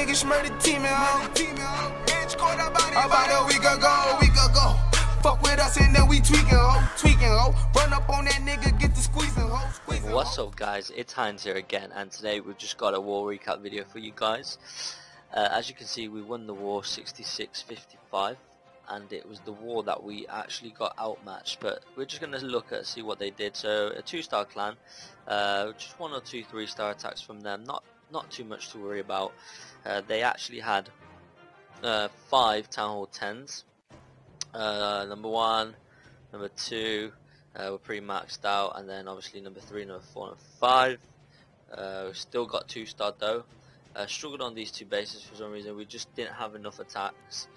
niggas murdered team about a week ago. Fuck with us and then we tweaking, ho. Run up on that nigga, get the squeezing, ho. What's up, guys? It's Hienz here again, and today we've just got a war recap video for you guys. As you can see, we won the war 66-55, and it was the war that we actually got outmatched. But we're just going to look at see what they did. So a 2-star clan, just 1 or 2 3-star attacks from them. Not too much to worry about. They actually had 5 Town Hall 10s. Number 1, number 2 were pretty maxed out, and then obviously number 3, number 4, and 5. We still got 2-star though. Struggled on these 2 bases for some reason. We just didn't have enough attacks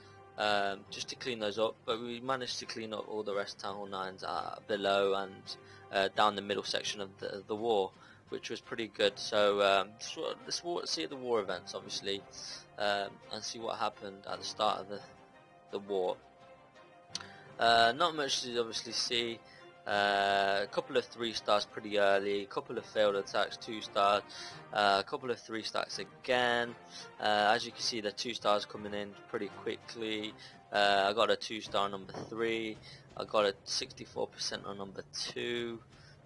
just to clean those up, but we managed to clean up all the rest Town Hall 9s below and down the middle section of the war, which was pretty good. So let's see the war events obviously, and see what happened at the start of the war. Not much to obviously see. A couple of 3-stars pretty early, a couple of failed attacks, 2-stars, a couple of 3-stars again. As you can see, the 2-stars coming in pretty quickly. I got a 2-star on number 3, I got a 64% on number 2,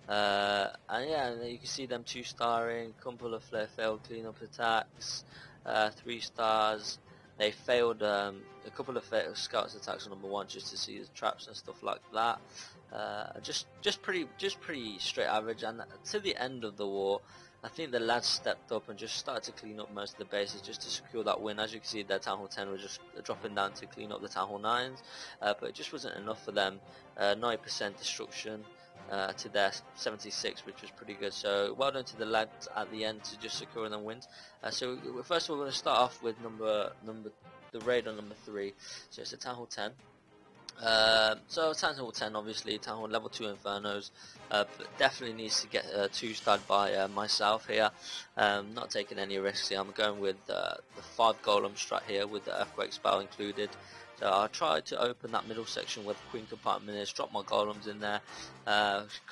and yeah, you can see them 2-starring, a couple of failed cleanup attacks, 3-stars. They failed a couple of scouts attacks on number 1 just to see the traps and stuff like that. Just pretty straight average. And to the end of the war, I think the lads stepped up and just started to clean up most of the bases just to secure that win. As you can see, their Town Hall 10 was just dropping down to clean up the Town Hall 9s, but it just wasn't enough for them. 90% destruction to their 76, which was pretty good. So well done to the lads at the end to just secure them wins. So first of all, we're going to start off with the raid on number 3. So it's a Town Hall 10. So Town Hall 10, obviously Town Hall level 2 Infernos, but definitely needs to get 2-starred by myself here. Not taking any risks here. I'm going with the 5 golem strat here with the earthquake spell included. So I'll try to open that middle section where the queen compartment is, drop my golems in there,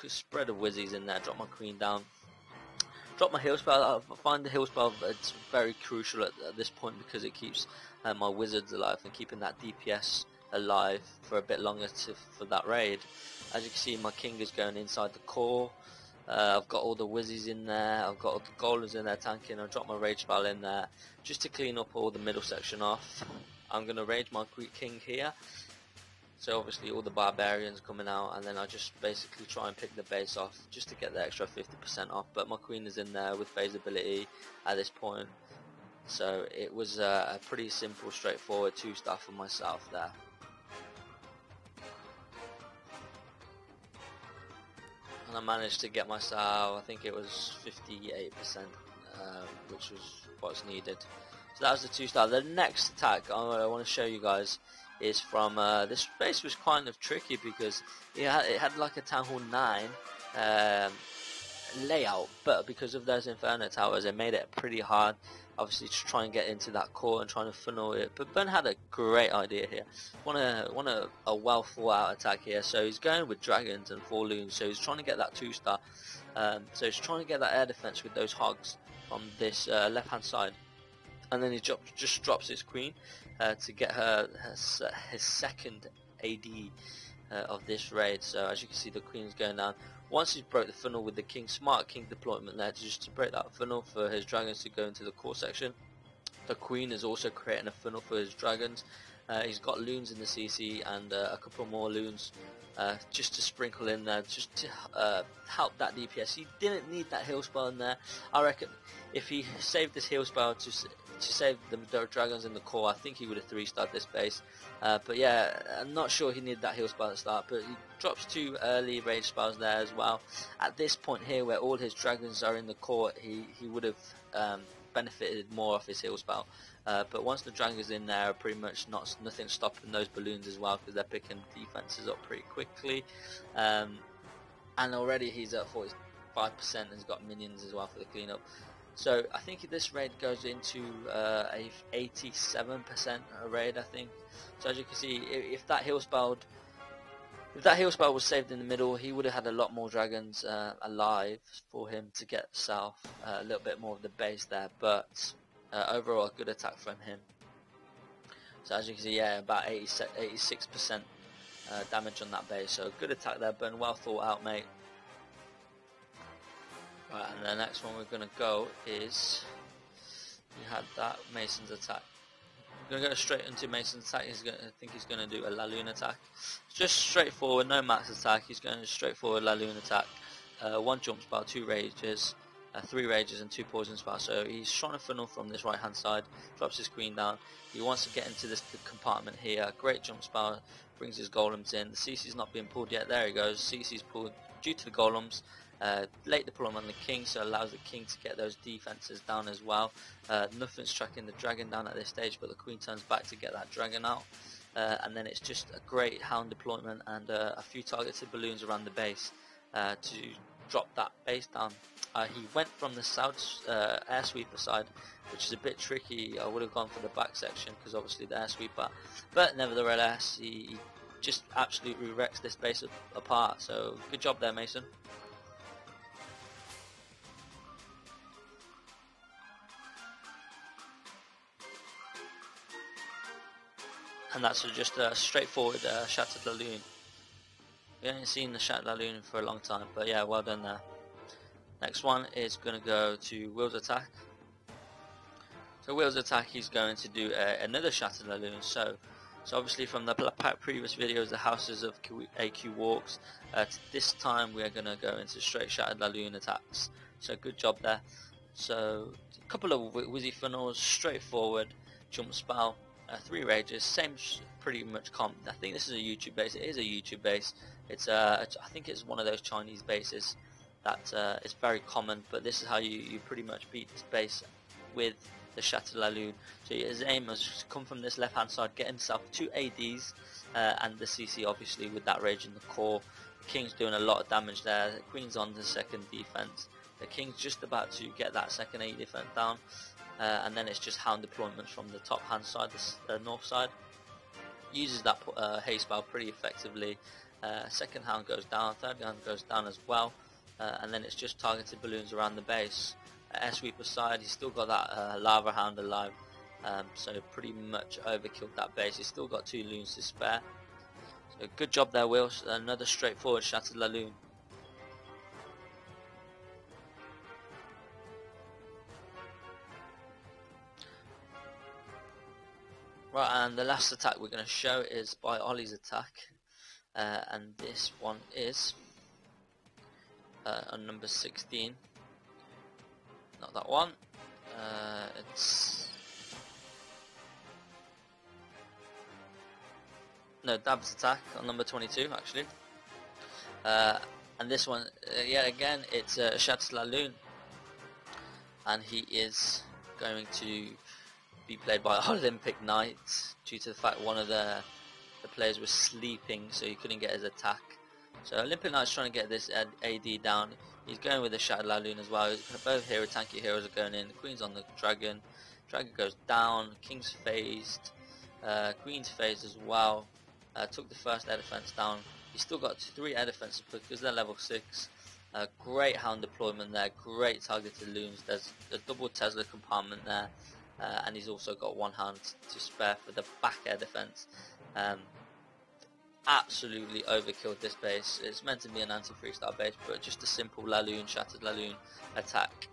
spread of wizzies in there, drop my queen down, drop my heal spell. I find the heal spell it's very crucial at this point because it keeps my wizards alive and keeping that DPS alive for a bit longer for that raid. As you can see, my king is going inside the core. I've got all the wizzies in there, I've got all the golems in there tanking. I've dropped my rage spell in there just to clean up all the middle section off. I'm going to rage my king here, so obviously all the barbarians coming out, and then I just basically try and pick the base off just to get the extra 50% off. But my queen is in there with phase ability at this point, so it was a pretty simple, straightforward 2-star for myself there. And I managed to get myself, I think it was 58%, which was what's needed. So that was the 2-star. The next attack I want to show you guys is from this base was kind of tricky because it had like a Town Hall 9 layout, but because of those Inferno towers, it made it pretty hard, obviously, to try and get into that core and trying to funnel it. But Bunn had a great idea here. Want a well thought out attack here. So he's going with dragons and 4 loons. So he's trying to get that 2-star. So he's trying to get that air defense with those hogs from this left hand side. And then he just drops his queen to get his second AD of this raid. So as you can see, the queen's going down. Once he's broke the funnel with the king, smart king deployment there just to break that funnel for his dragons to go into the core section. The queen is also creating a funnel for his dragons. He's got loons in the CC and a couple more loons just to sprinkle in there, just to help that DPS. He didn't need that heal spell in there. I reckon if he saved this heal spell to save the dragons in the core, I think he would have 3-starred this base. But yeah, I'm not sure he needed that heal spell at the start, but he drops 2 early rage spells there as well. At this point here, where all his dragons are in the core, he would have benefited more off his heal spell. But once the dragons in there, are pretty much nothing stopping those balloons as well, because they're picking defenses up pretty quickly. And already he's at 45% and he's got minions as well for the cleanup. So I think this raid goes into a 87% raid, I think. So as you can see, if that heal spell was saved in the middle, he would have had a lot more dragons alive for him to get south, a little bit more of the base there. But Overall, a good attack from him. So as you can see, yeah, about 86% damage on that base. So good attack there, Bunn. Well thought out, mate. Right, and the next one we're going to go is, we had that Mason's attack. We're going to go straight into Mason's attack. I think he's going to do a Laloon attack. Just straightforward, no max attack. He's going to straightforward Laloon attack. 1 jump spell, 2 rages, 3 rages and 2 poison spells. So he's trying to funnel from this right hand side, drops his queen down. He wants to get into this compartment here. Great jump spell, brings his golems in. The CC's not being pulled yet. There he goes. CC's pulled due to the golems. Late deployment on the king, so allows the king to get those defenses down as well. Nothing's tracking the dragon down at this stage, but the queen turns back to get that dragon out. And then it's just a great hound deployment and a few targeted balloons around the base to drop that base down. He went from the south air sweeper side, which is a bit tricky. I would have gone for the back section because obviously the air sweeper, but nevertheless he just absolutely wrecks this base apart. So good job there, Mason. And that's just a straightforward Shattered Laloon. We haven't seen the Shattered Laloon for a long time, but yeah, well done there. Next one is going to go to Will's attack. So Will's attack, he's going to do another Shattered Laloon. So obviously from the previous videos, the houses of AQ walks, this time we are going to go into straight Shattered Laloon attacks. So good job there. So a couple of Wizzy funnels, straightforward jump spell. 3 rages, same pretty much comp. I think this is a YouTube base. It is a YouTube base. It's I think it's one of those Chinese bases that is very common. But this is how you pretty much beat this base with the Shattered Laloon. So his aim was to come from this left hand side, get himself 2 ADs and the CC obviously with that rage in the core. The king's doing a lot of damage there. The queen's on the second defense. The king's just about to get that second AD defense down. And then it's just hound deployments from the top hand side, the north side. Uses that haste spell pretty effectively. Second hound goes down, third hound goes down as well, and then it's just targeted balloons around the base. Air sweeper side, he's still got that lava hound alive, so pretty much overkilled that base. He's still got 2 loons to spare. So good job there, Will. Another straightforward Shattered Laloon. Right, and the last attack we're going to show is by Ollie's attack, and this one is on number 16. Not that one. It's Dab's attack on number 22 actually. And this one, yet again, it's a Shattered Laloon, and he is going to be played by Olympic Knight due to the fact one of the players was sleeping, so he couldn't get his attack. So Olympic Knight's trying to get this AD down. He's going with the Shattered Laloon as well. Both tanky heroes are going in. The queen's on the dragon. Dragon goes down. King's phased. Queen's phased as well. Took the first air defense down. He's still got 3 air defenses because they're level 6. Great hound deployment there. Great targeted loons. There's a double Tesla compartment there. And he's also got 1 hand to spare for the back air defense. Absolutely overkilled this base. It's meant to be an anti-freestyle base, but just a simple Laloon, Shattered Laloon attack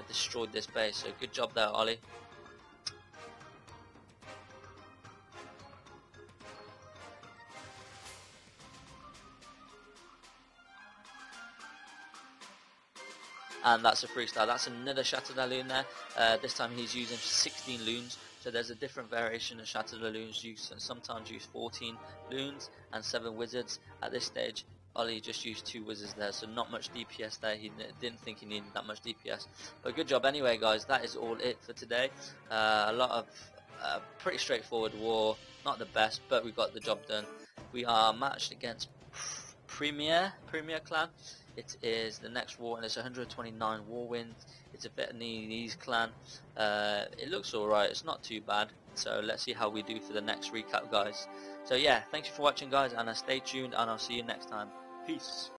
destroyed this base. So good job there, Ollie. And that's a freestyle. That's another Shattered Laloon there. This time he's using 16 loons. So there's a different variation of Shattered Laloons. You can sometimes use 14 loons and 7 wizards. At this stage, Ollie just used 2 wizards there, so not much DPS there. He didn't think he needed that much DPS. But good job anyway, guys. That is all it for today. A lot of pretty straightforward war. Not the best, but we got the job done. We are matched against Premier Clan. It is the next war, and it's 129 war wins. It's a Vietnamese clan. It looks alright, it's not too bad. So let's see how we do for the next recap, guys. So yeah, thank you for watching, guys, and stay tuned, and I'll see you next time. Peace.